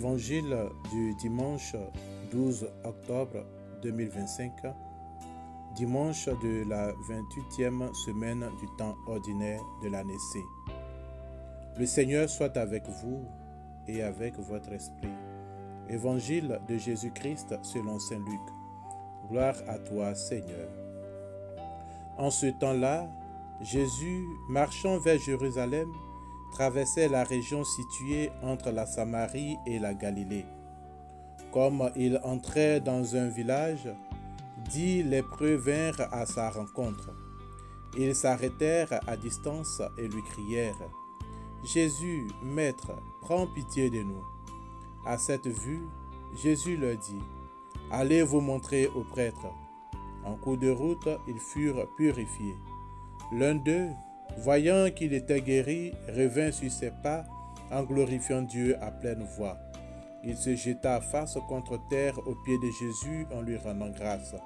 Évangile du dimanche 12 octobre 2025, dimanche de la 28e semaine du temps ordinaire de l'année C. Le Seigneur soit avec vous et avec votre esprit. Évangile de Jésus-Christ selon saint Luc. Gloire à toi, Seigneur. En ce temps-là, Jésus, marchant vers Jérusalem, traversait la région située entre la Samarie et la Galilée. Comme il entrait dans un village, 10 lépreux vinrent à sa rencontre. Ils s'arrêtèrent à distance et lui crièrent : « Jésus, Maître, prends pitié de nous. » À cette vue, Jésus leur dit : « Allez vous montrer aux prêtres. » En cours de route, ils furent purifiés. L'un d'eux, voyant qu'il était guéri, revint sur ses pas en glorifiant Dieu à pleine voix. Il se jeta face contre terre aux pieds de Jésus en lui rendant grâce.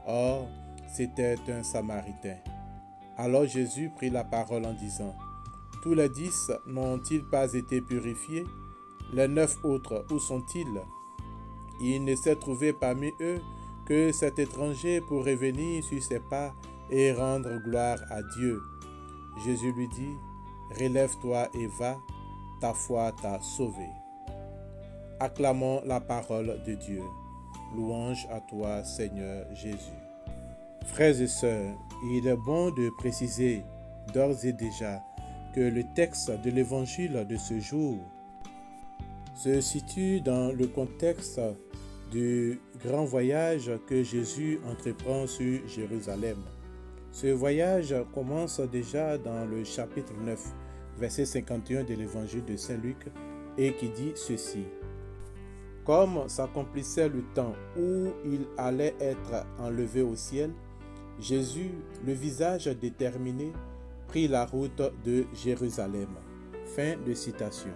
Or, c'était un Samaritain. Alors Jésus prit la parole en disant : « Tous les 10 n'ont-ils pas été purifiés ? Les 9 autres, où sont-ils ? Il ne s'est trouvé parmi eux que cet étranger pour revenir sur ses pas et rendre gloire à Dieu. » Jésus lui dit : « Relève-toi et va, ta foi t'a sauvé. » Acclamons la parole de Dieu. Louange à toi, Seigneur Jésus. Frères et sœurs, il est bon de préciser d'ores et déjà que le texte de l'évangile de ce jour se situe dans le contexte du grand voyage que Jésus entreprend sur Jérusalem. Ce voyage commence déjà dans le chapitre 9, verset 51 de l'évangile de saint Luc, et qui dit ceci : « Comme s'accomplissait le temps où il allait être enlevé au ciel, Jésus, le visage déterminé, prit la route de Jérusalem. » Fin de citation.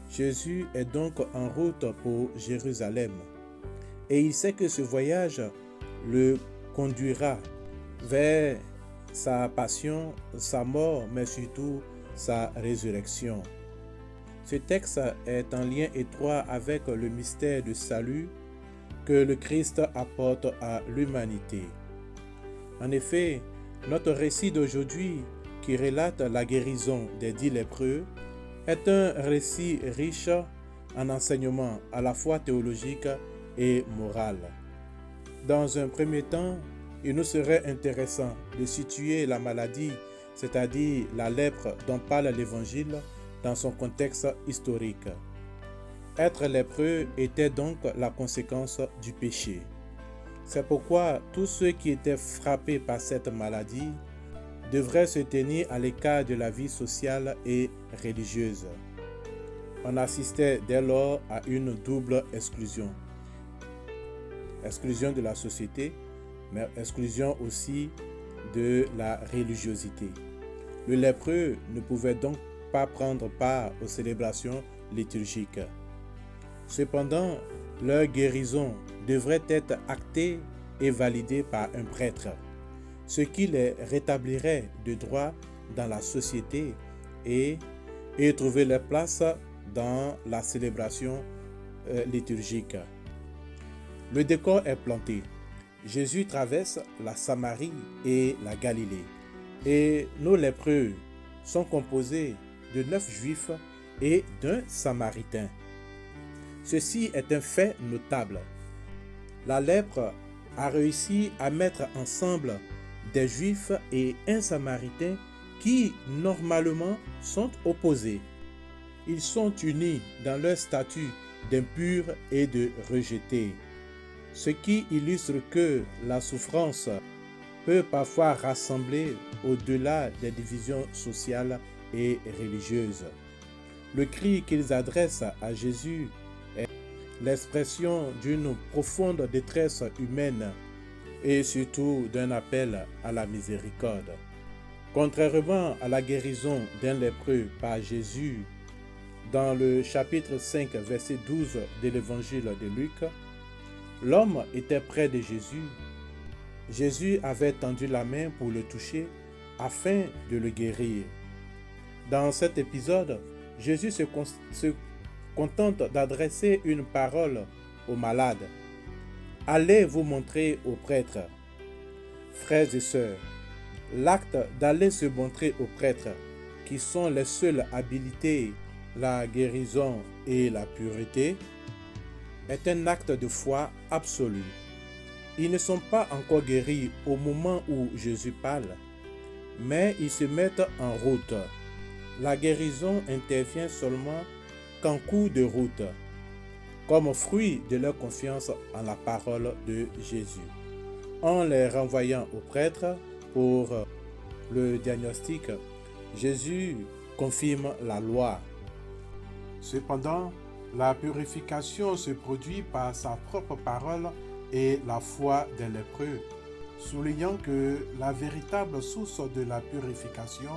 Jésus est donc en route pour Jérusalem. Et il sait que ce voyage le conduira vers sa passion, sa mort, mais surtout sa résurrection. Ce texte est en lien étroit avec le mystère de salut que le Christ apporte à l'humanité. En effet, notre récit d'aujourd'hui, qui relate la guérison des 10 lépreux, est un récit riche en enseignements à la fois théologiques et moral. Dans un premier temps, il nous serait intéressant de situer la maladie, c'est-à-dire la lèpre dont parle l'Évangile, dans son contexte historique. Être lépreux était donc la conséquence du péché. C'est pourquoi tous ceux qui étaient frappés par cette maladie devraient se tenir à l'écart de la vie sociale et religieuse. On assistait dès lors à une double exclusion. Exclusion de la société, mais exclusion aussi de la religiosité. Le lépreux ne pouvait donc pas prendre part aux célébrations liturgiques. Cependant, leur guérison devrait être actée et validée par un prêtre, ce qui les rétablirait de droit dans la société et trouver leur place dans la célébration liturgique. Le décor est planté. Jésus traverse la Samarie et la Galilée. Et nos lépreux sont composés de 9 juifs et d'un samaritain. Ceci est un fait notable. La lèpre a réussi à mettre ensemble des juifs et un samaritain qui, normalement, sont opposés. Ils sont unis dans leur statut d'impurs et de rejetés. Ce qui illustre que la souffrance peut parfois rassembler au-delà des divisions sociales et religieuses. Le cri qu'ils adressent à Jésus est l'expression d'une profonde détresse humaine et surtout d'un appel à la miséricorde. Contrairement à la guérison d'un lépreux par Jésus, dans le chapitre 5, verset 12 de l'évangile de Luc, l'homme était près de Jésus. Jésus avait tendu la main pour le toucher afin de le guérir. Dans cet épisode, Jésus se contente d'adresser une parole aux malades. Allez vous montrer aux prêtres. Frères et sœurs, l'acte d'aller se montrer aux prêtres, qui sont les seuls habilités la guérison et la pureté, est un acte de foi absolu. Ils ne sont pas encore guéris au moment où Jésus parle, mais ils se mettent en route. La guérison intervient seulement qu'en cours de route, comme fruit de leur confiance en la parole de Jésus. En les renvoyant aux prêtres pour le diagnostic, Jésus confirme la loi. Cependant, la purification se produit par sa propre parole et la foi des lépreux, soulignant que la véritable source de la purification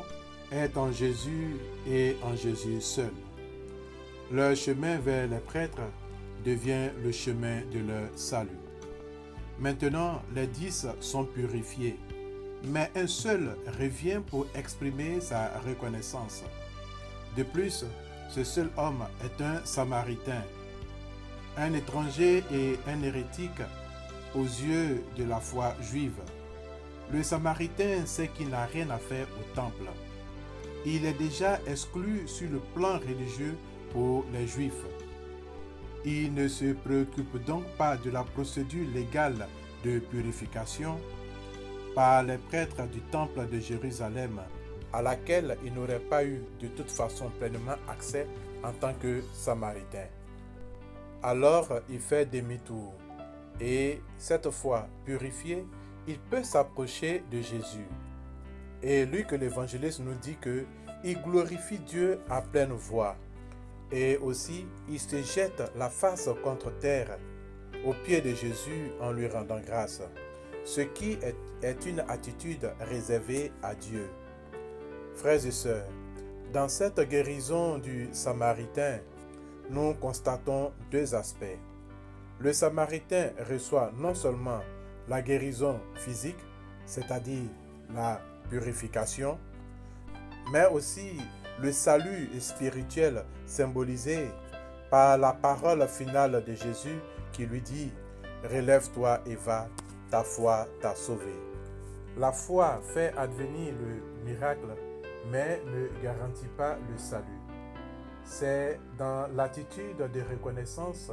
est en Jésus et en Jésus seul. Leur chemin vers les prêtres devient le chemin de leur salut. Maintenant, les 10 sont purifiés, mais un seul revient pour exprimer sa reconnaissance. De plus, ce seul homme est un Samaritain, un étranger et un hérétique aux yeux de la foi juive. Le Samaritain sait qu'il n'a rien à faire au temple. Il est déjà exclu sur le plan religieux pour les Juifs. Il ne se préoccupe donc pas de la procédure légale de purification par les prêtres du temple de Jérusalem, à laquelle il n'aurait pas eu de toute façon pleinement accès en tant que Samaritain. Alors il fait demi-tour et cette fois purifié, il peut s'approcher de Jésus. Et Luc l'évangéliste nous dit qu'il glorifie Dieu à pleine voix. Et aussi, il se jette la face contre terre aux pieds de Jésus en lui rendant grâce, ce qui est une attitude réservée à Dieu. Frères et sœurs, dans cette guérison du Samaritain, nous constatons deux aspects. Le Samaritain reçoit non seulement la guérison physique, c'est-à-dire la purification, mais aussi le salut spirituel symbolisé par la parole finale de Jésus qui lui dit « Relève-toi et va, ta foi t'a sauvé ». La foi fait advenir le miracle, mais ne garantit pas le salut. C'est dans l'attitude de reconnaissance,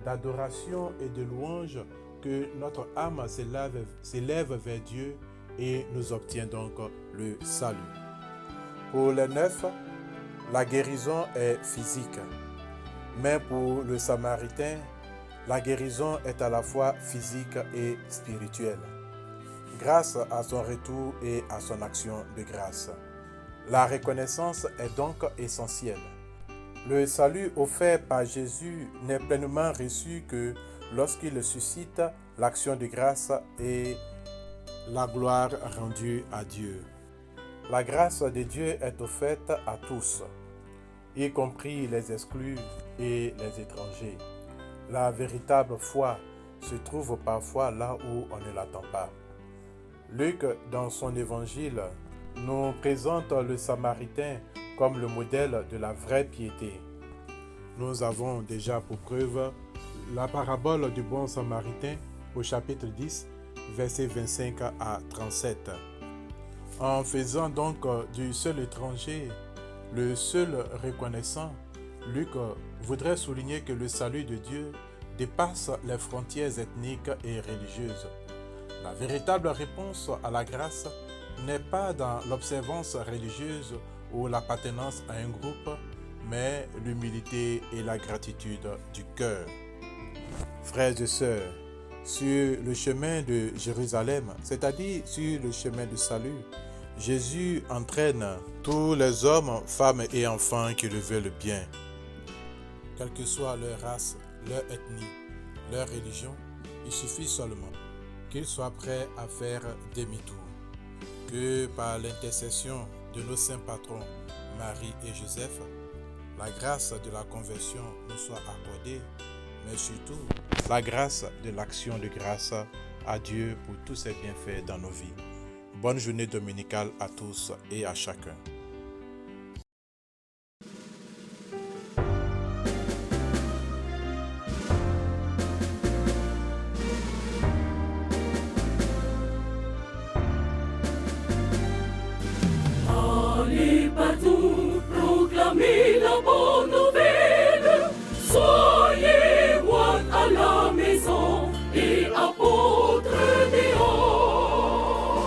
d'adoration et de louange que notre âme s'élève vers Dieu et nous obtient donc le salut. Pour les 9, la guérison est physique, mais pour le Samaritain, la guérison est à la fois physique et spirituelle, grâce à son retour et à son action de grâce. La reconnaissance est donc essentielle. Le salut offert par Jésus n'est pleinement reçu que lorsqu'il suscite l'action de grâce et la gloire rendue à Dieu. La grâce de Dieu est offerte à tous, y compris les exclus et les étrangers. La véritable foi se trouve parfois là où on ne l'attend pas. Luc, dans son évangile, nous présente le Samaritain comme le modèle de la vraie piété. Nous avons déjà pour preuve la parabole du bon Samaritain au chapitre 10, versets 25 à 37. En faisant donc du seul étranger le seul reconnaissant, Luc voudrait souligner que le salut de Dieu dépasse les frontières ethniques et religieuses. La véritable réponse à la grâce n'est pas dans l'observance religieuse ou l'appartenance à un groupe, mais l'humilité et la gratitude du cœur. Frères et sœurs, sur le chemin de Jérusalem, c'est-à-dire sur le chemin du salut, Jésus entraîne tous les hommes, femmes et enfants qui le veulent bien. Quelle que soit leur race, leur ethnie, leur religion, il suffit seulement qu'ils soient prêts à faire demi-tour. Que par l'intercession de nos saints patrons, Marie et Joseph, la grâce de la conversion nous soit accordée, mais surtout la grâce de l'action de grâce à Dieu pour tous ses bienfaits dans nos vies. Bonne journée dominicale à tous et à chacun. lit partout.